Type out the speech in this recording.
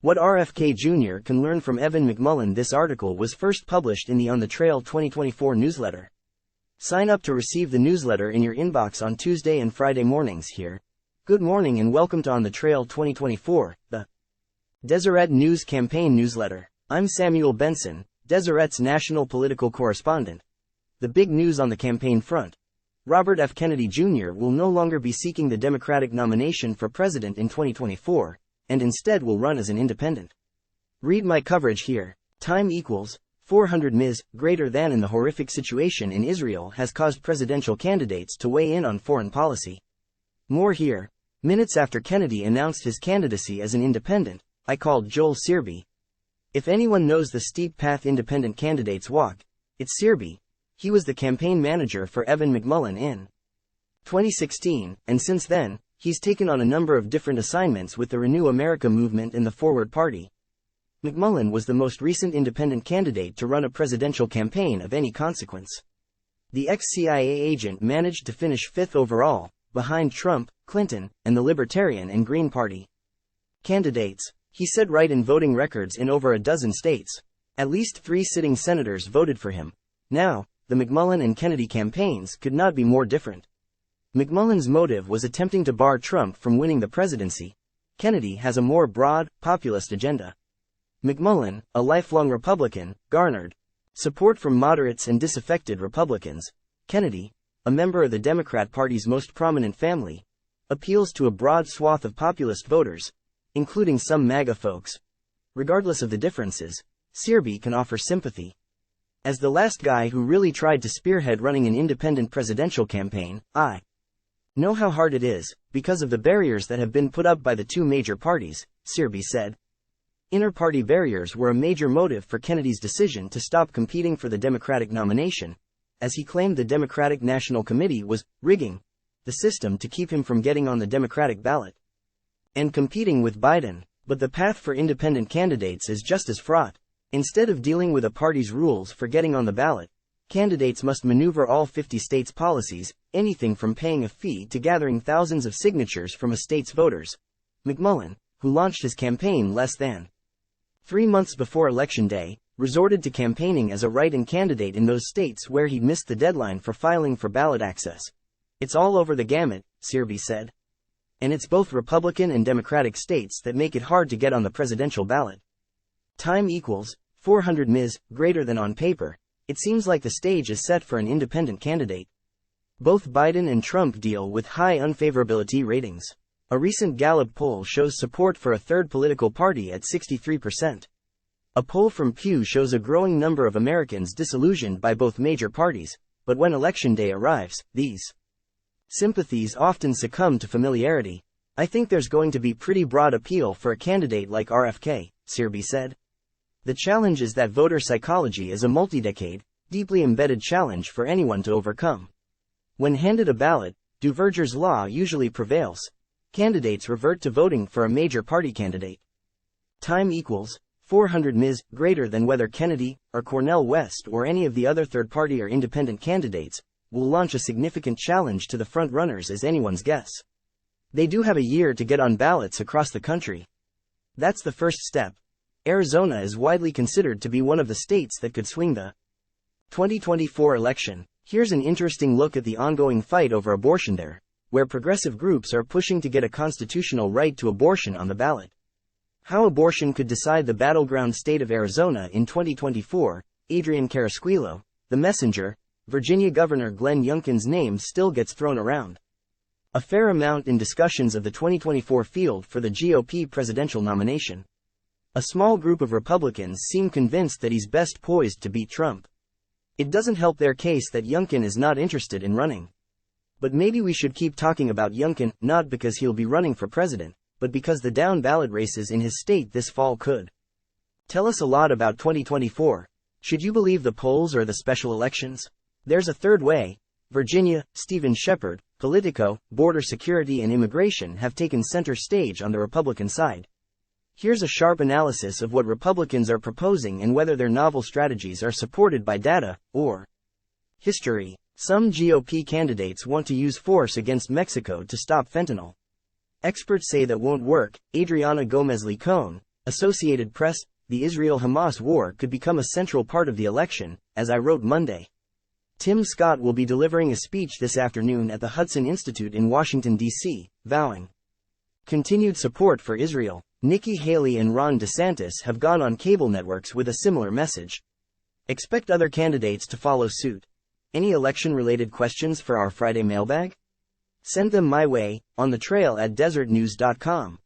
What RFK Jr. can learn from Evan McMullin. This article was first published in the On the Trail 2024 newsletter. Sign up to receive the newsletter in your inbox on Tuesday and Friday mornings here. Good morning and welcome to On the Trail 2024, the Deseret News Campaign newsletter. I'm Samuel Benson, Deseret's national political correspondent. The big news on the campaign front. Robert F. Kennedy Jr. will no longer be seeking the Democratic nomination for president in 2024, and instead will run as an independent. Read my coverage here. Time equals 400 Ms. greater than in the horrific situation in Israel has caused presidential candidates to weigh in on foreign policy. More here. Minutes after Kennedy announced his candidacy as an independent, I called Joel Searby. If anyone knows the steep path independent candidates walk, it's Searby. He was the campaign manager for Evan McMullin in 2016, and since then, he's taken on a number of different assignments with the Renew America movement and the Forward Party. McMullin was the most recent independent candidate to run a presidential campaign of any consequence. The ex-CIA agent managed to finish fifth overall, behind Trump, Clinton, and the Libertarian and Green Party candidates. He set right in voting records in over a dozen states. At least 3 sitting senators voted for him. Now, the McMullin and Kennedy campaigns could not be more different. McMullin's motive was attempting to bar Trump from winning the presidency. Kennedy has a more broad, populist agenda. McMullin, a lifelong Republican, garnered support from moderates and disaffected Republicans. Kennedy, a member of the Democrat Party's most prominent family, appeals to a broad swath of populist voters, including some MAGA folks. Regardless of the differences, Searby can offer sympathy. As the last guy who really tried to spearhead running an independent presidential campaign, I know how hard it is, because of the barriers that have been put up by the 2 major parties, Searby said. Inter-party barriers were a major motive for Kennedy's decision to stop competing for the Democratic nomination, as he claimed the Democratic National Committee was rigging the system to keep him from getting on the Democratic ballot and competing with Biden. But the path for independent candidates is just as fraught. Instead of dealing with a party's rules for getting on the ballot, candidates must maneuver all 50 states' policies, anything from paying a fee to gathering thousands of signatures from a state's voters. McMullin, who launched his campaign less than 3 months before Election Day, resorted to campaigning as a write-in candidate in those states where he'd missed the deadline for filing for ballot access. It's all over the gamut, Searby said. And it's both Republican and Democratic states that make it hard to get on the presidential ballot. Time equals 400 Ms. greater than on paper. It seems like the stage is set for an independent candidate. Both Biden and Trump deal with high unfavorability ratings. A recent Gallup poll shows support for a third political party at 63%. A poll from Pew shows a growing number of Americans disillusioned by both major parties, but when Election Day arrives, these sympathies often succumb to familiarity. I think there's going to be pretty broad appeal for a candidate like RFK, Searby said. The challenge is that voter psychology is a multi-decade, deeply embedded challenge for anyone to overcome. When handed a ballot, Duverger's law usually prevails. Candidates revert to voting for a major party candidate. Time equals 400 Ms. greater than whether Kennedy, or Cornel West or any of the other third-party or independent candidates will launch a significant challenge to the front-runners is anyone's guess. They do have a year to get on ballots across the country. That's the first step. Arizona is widely considered to be one of the states that could swing the 2024 election. Here's an interesting look at the ongoing fight over abortion there, where progressive groups are pushing to get a constitutional right to abortion on the ballot. How abortion could decide the battleground state of Arizona in 2024, Adrian Carrasquillo, the messenger, Virginia Governor Glenn Youngkin's name still gets thrown around a fair amount in discussions of the 2024 field for the GOP presidential nomination. A small group of Republicans seem convinced that he's best poised to beat Trump. It doesn't help their case that Youngkin is not interested in running. But maybe we should keep talking about Youngkin, not because he'll be running for president, but because the down-ballot races in his state this fall could tell us a lot about 2024. Should you believe the polls or the special elections? There's a third way. Virginia, Stephen Shepard, Politico, border security and immigration have taken center stage on the Republican side. Here's a sharp analysis of what Republicans are proposing and whether their novel strategies are supported by data or history. Some GOP candidates want to use force against Mexico to stop fentanyl. Experts say that won't work. Adriana Gomez Licon, Associated Press, the Israel-Hamas war could become a central part of the election, as I wrote Monday. Tim Scott will be delivering a speech this afternoon at the Hudson Institute in Washington, D.C., vowing continued support for Israel. Nikki Haley and Ron DeSantis have gone on cable networks with a similar message. Expect other candidates to follow suit. Any election-related questions for our Friday mailbag? Send them my way, on the trail at deseretnews.com.